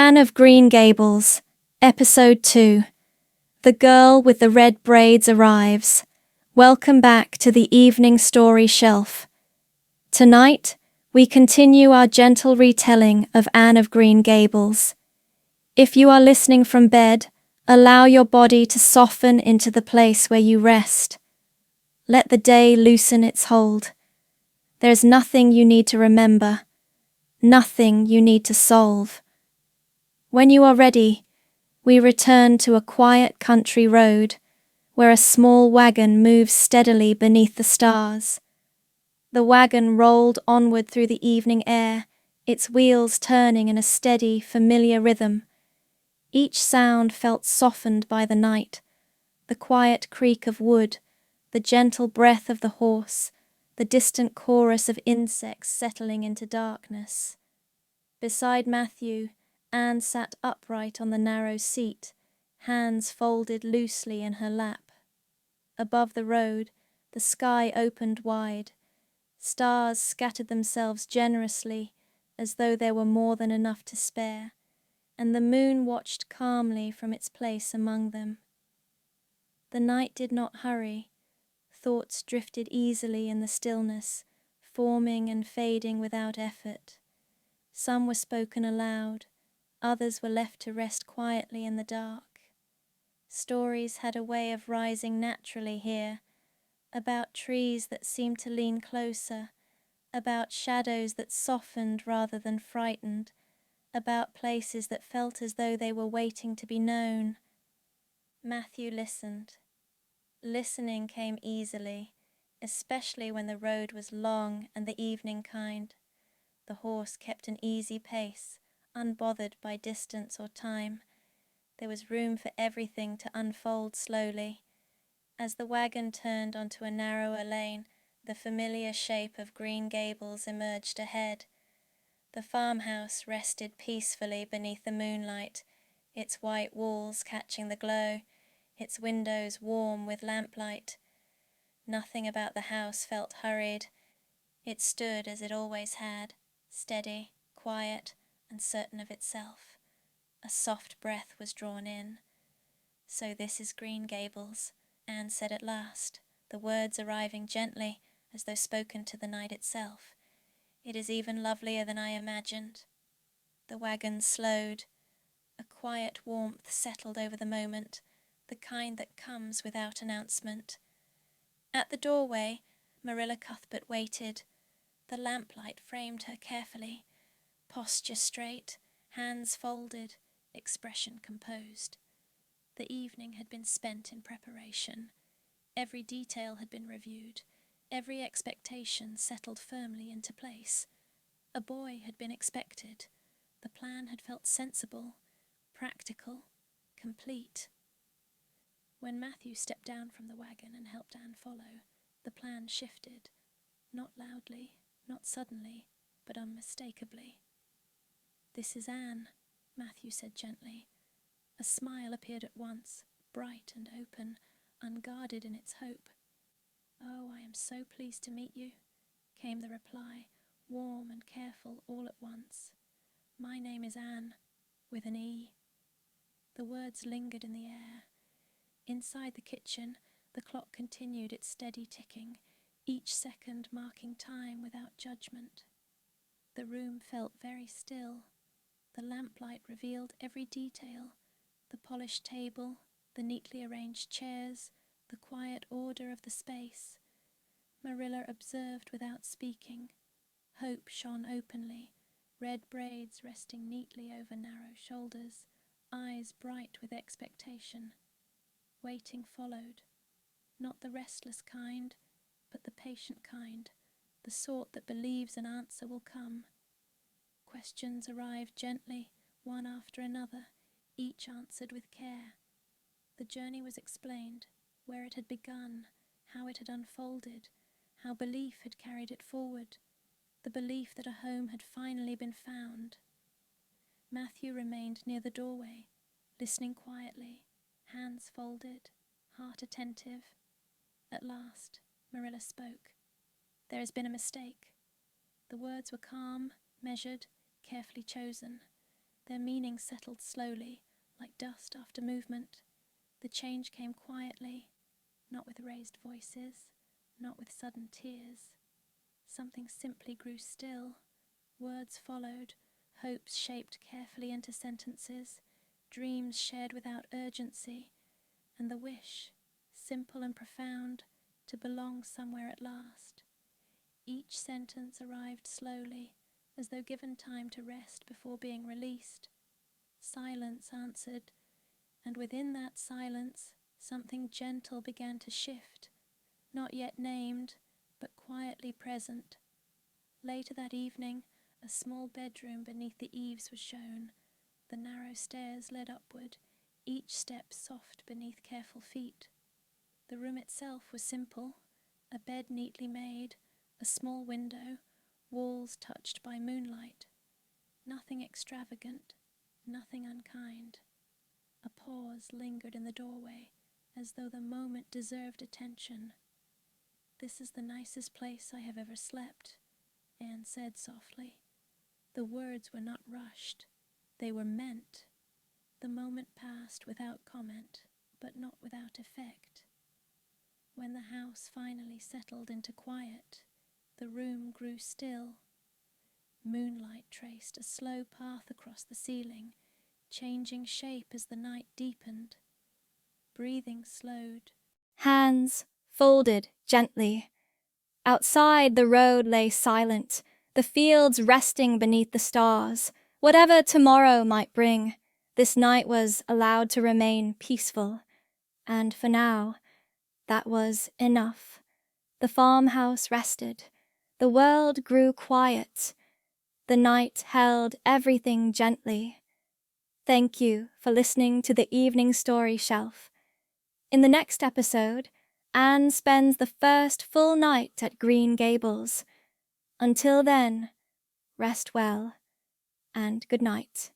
Anne of Green Gables, Episode 2. The Girl with the Red Braids arrives. Welcome back to the evening story shelf. Tonight, we continue our gentle retelling of Anne of Green Gables. If you are listening from bed, allow your body to soften into the place where you rest. Let the day loosen its hold. There's nothing you need to remember, nothing you need to solve. When you are ready, we return to a quiet country road where a small wagon moves steadily beneath the stars. The wagon rolled onward through the evening air, its wheels turning in a steady, familiar rhythm. Each sound felt softened by the night, the quiet creak of wood, the gentle breath of the horse, the distant chorus of insects settling into darkness. Beside Matthew, Anne sat upright on the narrow seat, hands folded loosely in her lap. Above the road, the sky opened wide. Stars scattered themselves generously, as though there were more than enough to spare, and the moon watched calmly from its place among them. The night did not hurry. Thoughts drifted easily in the stillness, forming and fading without effort. Some were spoken aloud, others were left to rest quietly in the dark. Stories had a way of rising naturally here, about trees that seemed to lean closer, about shadows that softened rather than frightened, about places that felt as though they were waiting to be known. Matthew listened. Listening came easily, especially when the road was long and the evening kind. The horse kept an easy pace, unbothered by distance or time. There was room for everything to unfold slowly. As the wagon turned onto a narrower lane, the familiar shape of Green Gables emerged ahead. The farmhouse rested peacefully beneath the moonlight, its white walls catching the glow, its windows warm with lamplight. Nothing about the house felt hurried. It stood as it always had, steady, quiet, and certain of itself. A soft breath was drawn in. "So this is Green Gables," Anne said at last, the words arriving gently, as though spoken to the night itself. "It is even lovelier than I imagined." The wagon slowed. A quiet warmth settled over the moment, the kind that comes without announcement. At the doorway, Marilla Cuthbert waited. The lamplight framed her carefully, posture straight, hands folded, expression composed. The evening had been spent in preparation. Every detail had been reviewed, every expectation settled firmly into place. A boy had been expected. The plan had felt sensible, practical, complete. When Matthew stepped down from the wagon and helped Anne follow, the plan shifted, not loudly, not suddenly, but unmistakably. "This is Anne," Matthew said gently. A smile appeared at once, bright and open, unguarded in its hope. "Oh, I am so pleased to meet you," came the reply, warm and careful all at once. "My name is Anne, with an E." The words lingered in the air. Inside the kitchen, the clock continued its steady ticking, each second marking time without judgment. The room felt very still. The lamplight revealed every detail, the polished table, the neatly arranged chairs, the quiet order of the space. Marilla observed without speaking. Hope shone openly, red braids resting neatly over narrow shoulders, eyes bright with expectation. Waiting followed, not the restless kind, but the patient kind, the sort that believes an answer will come. Questions arrived gently, one after another, each answered with care. The journey was explained, where it had begun, how it had unfolded, how belief had carried it forward, the belief that a home had finally been found. Matthew remained near the doorway, listening quietly, hands folded, heart attentive. At last, Marilla spoke. "There has been a mistake." The words were calm, measured, carefully chosen. Their meaning settled slowly, like dust after movement. The change came quietly, not with raised voices, not with sudden tears. Something simply grew still. Words followed, hopes shaped carefully into sentences, dreams shared without urgency, and the wish, simple and profound, to belong somewhere at last. Each sentence arrived slowly, as though given time to rest before being released. Silence answered, and within that silence, something gentle began to shift, not yet named, but quietly present. Later that evening, a small bedroom beneath the eaves was shown. The narrow stairs led upward, each step soft beneath careful feet. The room itself was simple, a bed neatly made, a small window, walls touched by moonlight. Nothing extravagant, nothing unkind. A pause lingered in the doorway, as though the moment deserved attention. "This is the nicest place I have ever slept," Anne said softly. The words were not rushed. They were meant. The moment passed without comment, but not without effect. When the house finally settled into quiet, the room grew still. Moonlight traced a slow path across the ceiling, changing shape as the night deepened. Breathing slowed. Hands folded gently. Outside, the road lay silent, the fields resting beneath the stars. Whatever tomorrow might bring, this night was allowed to remain peaceful. And for now, that was enough. The farmhouse rested. The world grew quiet. The night held everything gently. Thank you for listening to the Evening Story Shelf. In the next episode, Anne spends the first full night at Green Gables. Until then, rest well and good night.